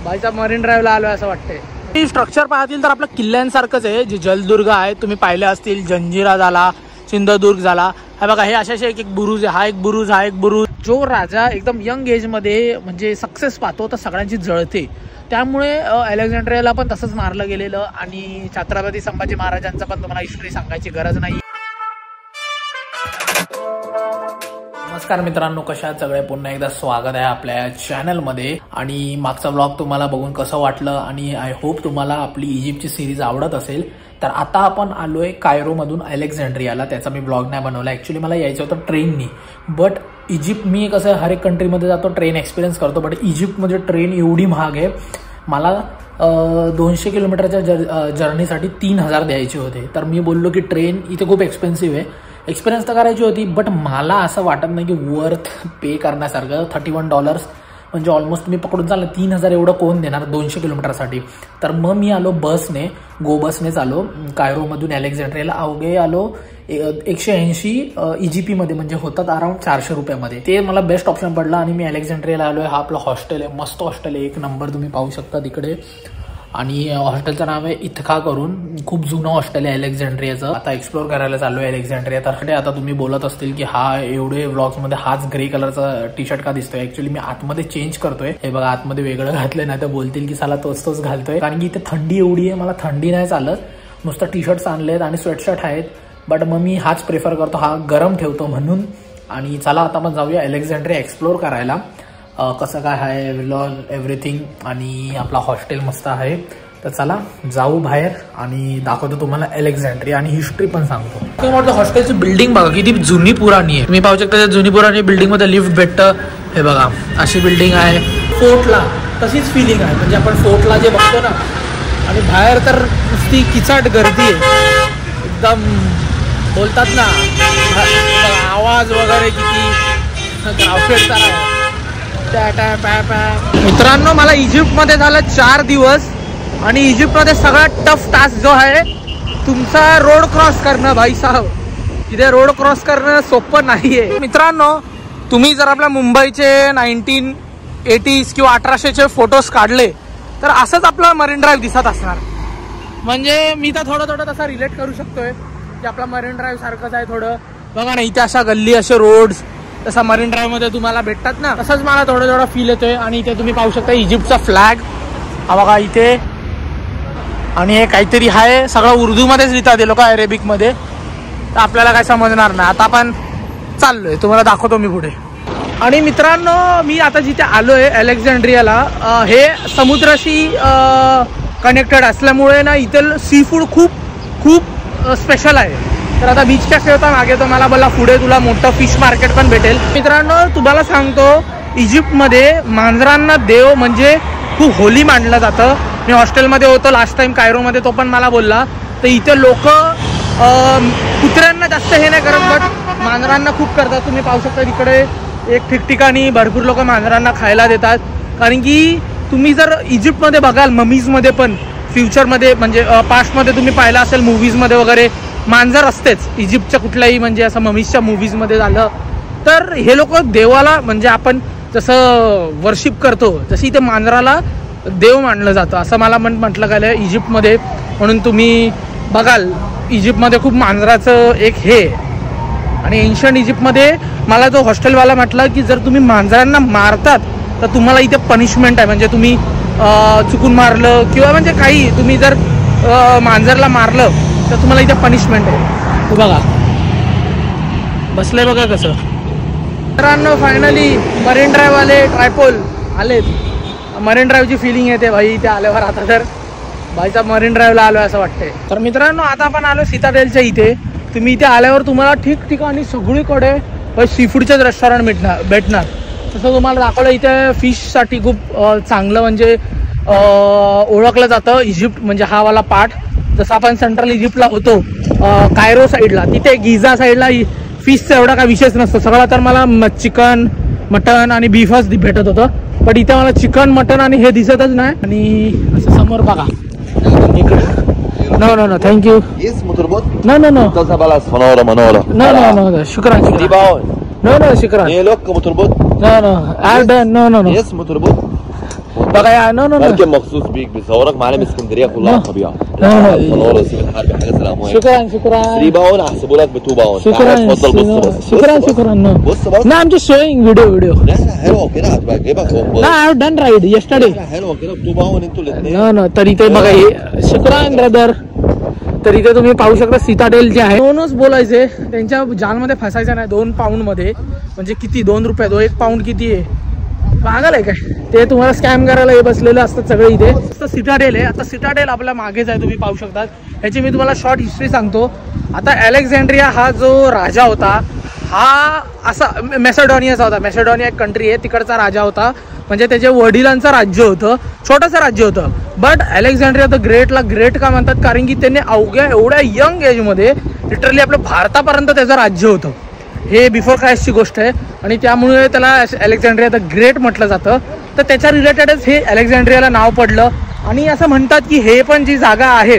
भाईचा marine ड्राईव्हला आलोय असं वाटतंय। स्ट्रक्चर पाहतील तर आपलं किल्ल्यांसारखंच आहे, जे जलदुर्ग आहे तुम्ही पाहिले असतील, जंजिरा झाला, सिंधुदुर्ग झाला, हा बघा हे असे एक एक बुरुज आहे, हा एक बुरुज, हा एक बुरुज। जो राजा एकदम यंग एज मध्ये म्हणजे सक्सेस पाहतो तर सगळ्यांची जळते, त्यामुळे अलेक्झांड्रियाला पण तसंच मारलं गेलेलं। आणि छत्रपती संभाजी महाराजांचा पण तुम्हाला हिस्ट्री सांगायची गरज नाही। नमस्कार मित्रांनो, कशा आहात सगळे? पुन्हा एकदा स्वागत आहे आपल्या चॅनलमध्ये। आणि मागचा व्लॉग तुम्हाला बघून कसं वाटलं आणि आय होप तुम्हाला आपली इजिप्तची सिरीज आवडत असेल। तर आता आपण आलोय कायरोमधून अलेक्झांड्रियाला। त्याचा मी ब्लॉग नाही बनवला, ॲक्च्युली मला यायचं होतं ट्रेननी, बट इजिप्त मी कसं हर एक कंट्रीमध्ये जातो ट्रेन एक्सपिरियन्स करतो, बट इजिप्तमध्ये ट्रेन एवढी महाग आहे, मला 200 किलोमीटरच्या जर्नीसाठी 3000 द्यायचे होते। तर मी बोललो की ट्रेन इथे खूप एक्सपेन्सिव्ह आहे, एक्सपिरियन्स तर करायची होती, बट मला असं वाटत नाही की वर्थ पे करण्यासारखं। $31 म्हणजे ऑलमोस्ट तुम्ही पकडून चाललं 3000 एवढं कोण देणार 200 किलोमीटरसाठी। तर मग मी आलो बसने, गो बसनेच आलो कायरोमधून अलेक्झांड्रियाला। अवघे आलो 180 EGP म्हणजे होतात अराउंड 400 रुपयामध्ये। ते मला बेस्ट ऑप्शन पडला आणि मी अलेक्झांड्रियाला आलोय। हा आपलं हॉस्टेल आहे, मस्त हॉस्टेल आहे, एक नंबर, तुम्ही पाहू शकता तिकडे। आणि हॉस्टेलचं नाव आहे इथका करून, खूप जुनं हॉस्टेल आहे अलेक्झांड्रियाचं। आता एक्सप्लोर करायला चालू आहे अलेक्झांड्रिया। तर आता तुम्ही बोलत असतील की हा एवढे व्लॉग्समध्ये हाच ग्रे कलरचा टी शर्ट का दिसतोय? ऍक्च्युली मी आतमध्ये चेंज करतोय, हे बघा आतमध्ये वेगळं घातलंय, नाही तर बोलतील की साला तोच घालतोय, कारण की इथे थंडी एवढी आहे, मला थंडी नाही चालत। नुसतं टी शर्ट्स आणलेत आणि स्वेटशर्ट आहेत, बट मग मी हाच प्रेफर करतो, हा गरम ठेवतो म्हणून। आणि चला आता मग जाऊया अलेक्झांड्रिया एक्सप्लोर करायला, कसं काय आहे व्लॉग एव्हरीथिंग। आणि आपला हॉस्टेल मस्त आहे, तर चला जाऊ बाहेर आणि दाखवतो तुम्हाला अलेक्झांड्रिया आणि हिस्ट्री पण सांगतो। तुम्हाला हॉस्टेलची बिल्डिंग बघा किती जुनी पुराणी आहे, तुम्ही पाहू शकता जुनी पुराणी बिल्डिंग मध्ये लिफ्ट भेटतं, हे बघा अशी बिल्डिंग आहे। फोर्टला तशीच फिलिंग आहे, म्हणजे आपण फोर्टला जे बघतो ना, आणि बाहेर तर नुसती किचाट गर्दी आहे एकदम, बोलतात ना आवाज वगैरे किती ग्राउंडेड तर आहे। मित्रांनो मला इजिप्तमध्ये झालं 4 दिवस, आणि इजिप्तमध्ये सगळ्यात टफ टास्क जो आहे तुमचा रोड क्रॉस करणं। भाई साहब, इथे रोड क्रॉस करणं सोपं नाहीये। मित्रांनो तुम्ही जर आपल्या मुंबईचे 1980s किंवा 1800चे फोटोज काढले तर असंच आपला मरीन ड्राईव्ह दिसत असणार। म्हणजे मी तर थोडं तसा रिलेट करू शकतोय की आपला मरीन ड्राईव्ह सारखंच आहे थोडं। बघा ना इथे अशा गल्ली, असे रोड्स तसा मरीन ड्राईव्ह मध्ये तुम्हाला भेटतात ना, तसंच मला थोडं फील येतोय। आणि इथे तुम्ही पाहू शकता इजिप्तचा फ्लॅग, हा बघा इथे, आणि हे काहीतरी आहे सगळं उर्दू मध्येच लिहितात हे लोक, अरेबिक मध्ये, तर आपल्याला काय समजणार नाही। आता आपण चाललोय, तुम्हाला दाखवतो मी पुढे। आणि मित्रांनो मी आता जिथे आलोय अलेक्झांड्रियाला, हे समुद्राशी कनेक्टेड असल्यामुळे ना इथे सी फूड खूप स्पेशल आहे। तर आता बीच कॅफे होता मागे, तो मला बोलला पुढे तुला मोठं फिश मार्केट पण भेटेल। मित्रांनो तुम्हाला सांगतो इजिप्तमध्ये मांजरांना देव म्हणजे खूप होली मानलं जातं। मी हॉस्टेलमध्ये होतो लास्ट टाइम कायरोमध्ये, तो पण मला बोलला। तर इथे लोक कुत्र्यांना जास्त हे नाही करत, बट मांजरांना खूप करतात। तुम्ही पाहू शकता तिकडे एक ठिकठिकाणी भरपूर लोक मांजरांना खायला देतात, कारण की तुम्ही जर इजिप्तमध्ये बघाल ममीजमध्ये पण फ्युचरमध्ये म्हणजे पास्टमध्ये तुम्ही पाहिलं असेल मूवीजमध्ये वगैरे मांजर असतेच इजिप्तच्या कुठल्याही, म्हणजे असं ममीजच्या मूवीजमध्ये झालं तर हे लोक देवाला म्हणजे आपण जसं वर्शिप करतो जशी इथे मांजराला देव मानलं जातं, असं मला म्हटलं गेलं इजिप्तमध्ये। म्हणून तुम्ही बघाल इजिप्तमध्ये खूप मांजराचं एक हे। आणि एन्शंट इजिप्तमध्ये मला जो हॉस्टेलवाला म्हटलं की जर तुम्ही मांजरांना मारतात तर तुम्हाला इथे पनिशमेंट आहे, म्हणजे तुम्ही चुकून मारलं किंवा म्हणजे काही तुम्ही जर मांजरला मारलं तर तुम्हाला इथे पनिशमेंट आहे। तू बघा बसलंय बघा कसं। मित्रांनो फायनली मरीन ड्राईव्ह आले, ट्रायपोल आलेत, मरीन ड्राईव्हची फिलिंग येते भाई इथे आल्यावर। आता तर भाईचा मरीन ड्राईव्हला आलोय असं वाटतंय। तर मित्रांनो आता आपण आलो सिताडेलच्या इथे। तुम्ही इथे आल्यावर तुम्हाला ठिकठिकाणी सगळीकडे सी फूडचेच रेस्टॉरंट भेटणार। तसं तुम्हाला दाखवलं इथे फिशसाठी खूप चांगलं म्हणजे ओळखलं जातं इजिप्त, म्हणजे हा वाला पार्ट। जसं आपण सेंट्रल इजिप्तला होतो कायरो साईडला, तिथे गिझा साईडला फिशचा एवढा काय विषयच नसतो सगळा। तर मला चिकन, मटन आणि बीफच भेटत होतं, पण इथे मला चिकन, मटन आणि हे दिसतच नाही। आणि असं समोर बघा इकडे, नो थँक्यू, नो शुक्रान, नो शुक्रान, no بقى نو نو مركب مخصوص بيك بيصورك معانا من اسكندريه كلها طبيعه. صور وسيب الحرب حاجه سلام. شكرا شكرا. 3 باون هحسبه لك ب 2 باون. شكرا. اتفضل بص. شكرا شكرا. بص بص. لا I'm just showing video. لا حلوه كده هتبقى جايبها فوق. لا I have done ride yesterday. حلوه كده ب 2 باون انتوا الاثنين. No no तर इथे बघा हे शुक्रान ब्रदर. तर इथे तुम्ही पाहू शकता सिटाडेल जे आहे दोनच बोलायचे त्यांच्या जालमध्ये फसायचं नाही. 2 पाऊंड मध्ये म्हणजे किती 2 रुपये 1 पाऊंड किती आहे पागल आहे काय ते तुम्हाला स्कॅम करायला हे बसलेले असतात सगळे इथे. सिटाडेल आहे. आता सिटाडेल आपल्या मागेच आहे तुम्ही पाहू शकता. ह्याची मी तुम्हाला शॉर्ट हिस्ट्री सांगतो. आता अलेक्झांड्रिया हा जो राजा होता हा असा मॅसेडोनियाचा होता. मॅसेडोनिया एक कंट्री आहे तिकडचा राजा होता. म्हणजे त्याच्या वडिलांचं राज्य होतं. छोटंसं राज्य होतं. बट अलेक्झांड्रिया द ग्रेटला ग्रेट का म्हणतात कारण की त्यांनी अवघ्या एवढ्या यंग एजमध्ये लिटरली आपल्या भारतापर्यंत त्याचं राज्य होतं. हे बिफोर क्राइस्टची गोष्ट आहे आणि त्यामुळे त्याला अलेक्झांड्रिया द ग्रेट म्हटलं जातं. तर त्याच्या रिलेटेडच हे अलेक्झांड्रियाला नाव पडलं. आणि असं म्हणतात की हे पण जी जागा आहे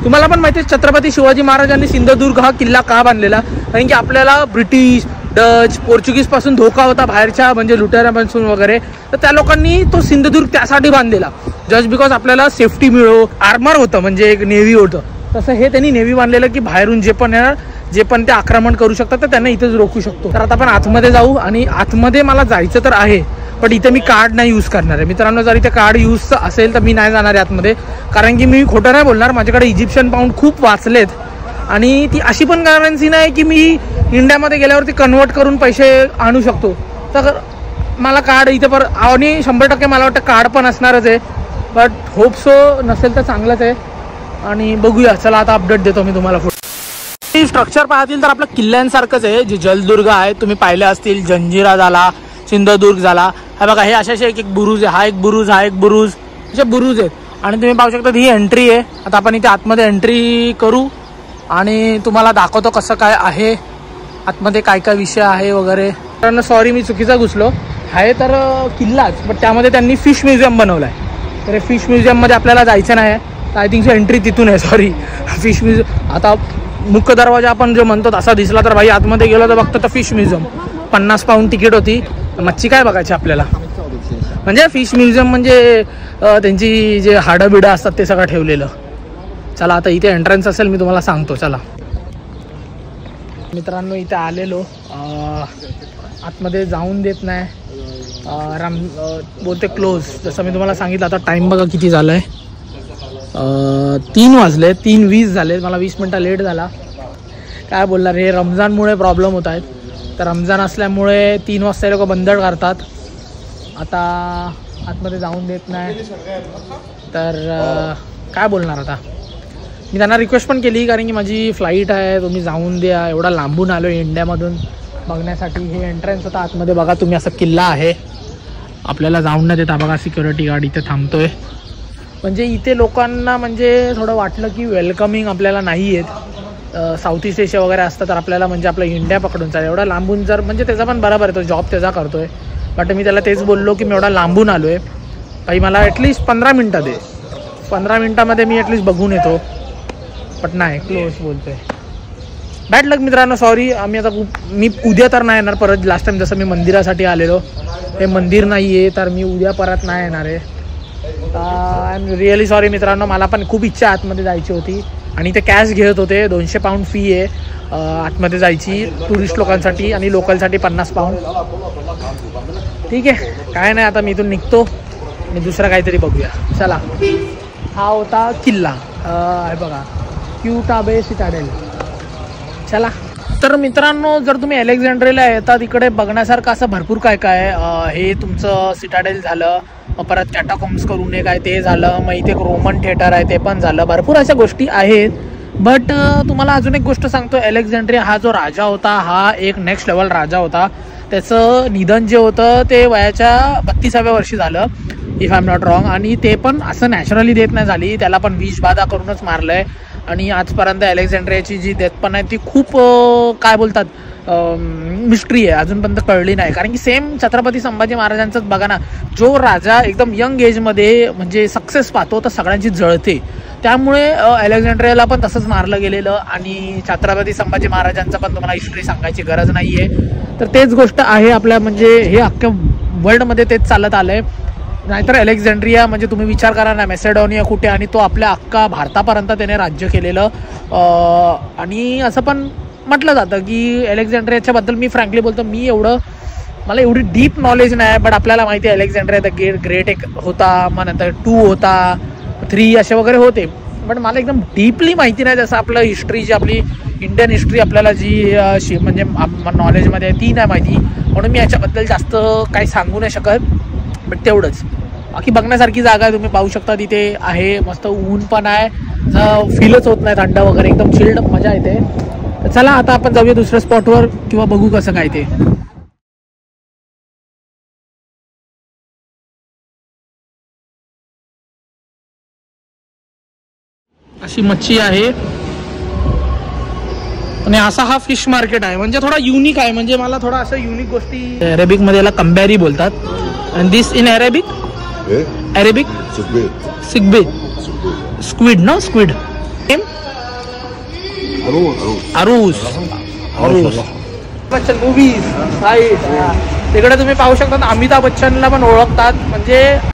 तुम्हाला पण माहिती आहे छत्रपती शिवाजी महाराजांनी सिंधुदुर्ग हा किल्ला का बांधलेला कारण की आपल्याला ब्रिटिश डच पोर्चुगीज पासून धोका होता बाहेरच्या म्हणजे लुटेऱ्यांपासून वगैरे. तर त्या लोकांनी तो सिंधुदुर्ग त्यासाठी बांधलेला जस्ट बिकॉज आपल्याला सेफ्टी मिळो. आर्मर होतं म्हणजे एक नेव्ही होतं. तसं हे त्यांनी नेव्ही बांधलेलं की बाहेरून जे पण येणार जे पण ते आक्रमण करू शकतात तर त्यांना इथेच रोखू शकतो. तर आता आपण आतमध्ये जाऊ आणि आतमध्ये मला जायचं तर आहे पण इथे मी कार्ड नाही यूज करणार आहे. मित्रांनो जर इथे कार्ड यूज असेल तर मी नाही जाणार आहे आतमध्ये कारण की मी खोटं नाही बोलणार. माझ्याकडे इजिप्शियन पाऊंड खूप वाचलेत आणि ती अशी पण करन्सी नाही की मी इंडियामध्ये गेल्यावरती कन्वर्ट करून पैसे आणू शकतो. तर मला कार्ड इथे पर आणि 100% मला वाटतं कार्ड पण असणारच आहे. बट होप सो नसेल तर चांगलंच आहे आणि बघूया. चला आता अपडेट देतो मी तुम्हाला. स्ट्रक्चर पाहतील तर आपलं किल्ल्यांसारखंच आहे. जे जलदुर्ग आहे तुम्ही पाहिले असतील. जंजिरा झाला सिंधुदुर्ग झाला. हा बघा हे असे एक एक बुरुज आहे. हा एक बुरुज हा एक बुरुज असे बुरुज आहेत आणि तुम्ही पाहू शकता ही एंट्री आहे. आता आपण इथे आतमध्ये एंट्री करू आणि तुम्हाला दाखवतो कसं काय आहे आतमध्ये काय काय विषय आहे वगैरे. कारण सॉरी मी चुकीचा घुसलो आहे तर किल्लाच बट त्यामध्ये त्यांनी फिश म्युझियम बनवलं आहे. तर फिश म्युझियममध्ये आपल्याला जायचं नाही. आय थिंक एंट्री तिथून आहे. Sorry fish museum. आता मुख्य दरवाजा आपण जो म्हणतो तसा दिसला तर भाई आतमध्ये गेलो तर बघतो तर फिश म्युझियम 50 पाऊंड तिकीट होती. मच्छी काय बघायची आपल्याला म्हणजे फिश म्युझियम म्हणजे त्यांची जे हाडं बिडं असतात ते सगळं ठेवलेलं. चला आता इथे एंट्रन्स असेल मी तुम्हाला सांगतो. चला मित्रांनो इथे आलेलो आतमध्ये जाऊन देत नाही. बोलते क्लोज. जसं मी तुम्हाला सांगितलं आता टाईम बघा किती झालं आहे. 3 वाजले 3:20 झाले. मला 20 मिनटं लेट झाला. काय बोलणार हे रमजानमुळे प्रॉब्लेम होत आहेत. तर रमजान असल्यामुळे 3 वाजता लोक बंद करतात. आता आतमध्ये जाऊन देत नाही. तर काय बोलणार आता. मी त्यांना रिक्वेस्ट पण केली कारण की माझी फ्लाईट आहे तुम्ही जाऊन द्या. एवढा लांबून आलो इंडियामधून बघण्यासाठी. हे एंट्रन्स होता आतमध्ये बघा तुम्ही. असा किल्ला आहे आपल्याला जाऊन न देता. बघा सिक्युरिटी गार्ड इथे थांबतोय. म्हणजे इथे लोकांना म्हणजे थोडं वाटलं की वेलकमिंग आपल्याला नाही आहेत. साऊथ ईस्ट एशिया वगैरे असतं तर आपल्याला म्हणजे आपलं इंडिया पकडून चालेल. एवढा लांबून जर म्हणजे त्याचा पण बरोबर आहे तो जॉब त्याचा करतोय. बट मी त्याला तेच बोललो की मी एवढा लांबून आलो आहे काही मला ॲटलिस्ट 15 मिनटं दे. 15 मिनटामध्ये मी ॲटलिस्ट बघून येतो. बट नाही क्लोज बोलतोय. बॅड लक मित्रांनो सॉरी. आम्ही आता मी उद्या तर नाही येणार परत. लास्ट टाइम जसं मी मंदिरासाठी आलेलो हे मंदिर नाही आहे तर मी उद्या परत नाही येणार आहे. आय एम रिअली सॉरी मित्रांनो. मला पण खूप इच्छा आतमध्ये जायची होती आणि ते कॅश घेत होते. 200 पाऊंड फी आहे आतमध्ये जायची टुरिस्ट लोकांसाठी आणि लोकलसाठी 50 पाऊंड. ठीक आहे काय नाही. आता मी इथून निघतो आणि दुसरं काहीतरी बघूया. चला हा होता किल्ला आहे बघा क्यूटा बे सिटाडेल. चला तर मित्रांनो जर तुम्ही अलेक्झांड्रियाला येता तिकडे बघण्यासारखं असं भरपूर काय काय हे तुमचं सिटाडेल झालं. परत कॅटाकॉम्स करून एक आहे ते झालं. मग इथे एक रोमन थिएटर आहे ते पण झालं. भरपूर अशा गोष्टी आहेत. बट तुम्हाला अजून एक गोष्ट सांगतो. अलेक्झांड्रिया हा जो राजा होता हा एक नेक्स्ट लेवल राजा होता. त्याचं निधन जे होतं ते वयाच्या 32व्या वर्षी झालं if I am not wrong. आणि ते पण असं नॅचरली डेथ नाही झाली. त्याला पण विषबाधा करूनच मारलं आहे. आणि आजपर्यंत अलेक्झांड्रियाची जी डेथ पण आहे ती खूप काय बोलतात मिस्ट्री आहे. अजूनपर्यंत कळली नाही. कारण की सेम छत्रपती संभाजी महाराजांचंच बघा ना. जो राजा एकदम यंग एजमध्ये म्हणजे सक्सेस पाहतो तर सगळ्यांची जळते. त्यामुळे अलेक्झांड्रियाला पण तसंच मारलं गेलेलं. आणि छत्रपती संभाजी महाराजांचं पण तुम्हाला हिस्ट्री सांगायची गरज नाही आहे. तर तेच गोष्ट आहे आपल्या म्हणजे हे अख्ख्या वर्ल्डमध्ये तेच चालत आलं आहे नाहीतर अलेक्झांड्रिया म्हणजे तुम्ही विचार करा ना, मॅसेडोनिया कुठे, आणि तो आपल्या अख्खा भारतापर्यंत त्याने राज्य केलेलं. आणि असं पण म्हटलं जातं की अलेक्झांड्रियाच्या बद्दल, मी फ्रँकली बोलतो, मला एवढी डीप नॉलेज नाही, बट आपल्याला माहिती आहे अलेक्झांड्रिया द ग्रेट एक होता, मग नंतर 2 होता, 3 असे वगैरे होते, बट मला एकदम डीपली माहिती नाही. जसं आपलं हिस्ट्री, जी आपली इंडियन हिस्ट्री आपल्याला जी म्हणजे नॉलेजमध्ये आहे ती नाही माहिती, म्हणून मी याच्याबद्दल जास्त काही सांगू नाही शकत. बट तेवढंच, बाकी बघण्यासारखी जागा आहे, तुम्ही पाहू शकता तिथे आहे. मस्त ऊन पण आहे, फीलच होत नाही थंड वगैरे, एकदम चिल्ड, मजा येते. तर चला आता आपण जाऊया दुसऱ्या स्पॉटवर, किंवा बघू कसं काय ते. अशी मच्छी आहे आणि असा हा फिश मार्केट आहे. म्हणजे थोडा युनिक आहे, म्हणजे मला थोडा असं युनिक गोष्टी. अरेबिक मध्ये याला कंबॅरी बोलतात. And this in Arabic, Arabic सिग्बे, स्क्विड, नो स्क्विड, अरूस. बच्चन मूवीज साईड, तिकडे तुम्ही पाहू शकता अमिताभ बच्चनला पण ओळखतात. म्हणजे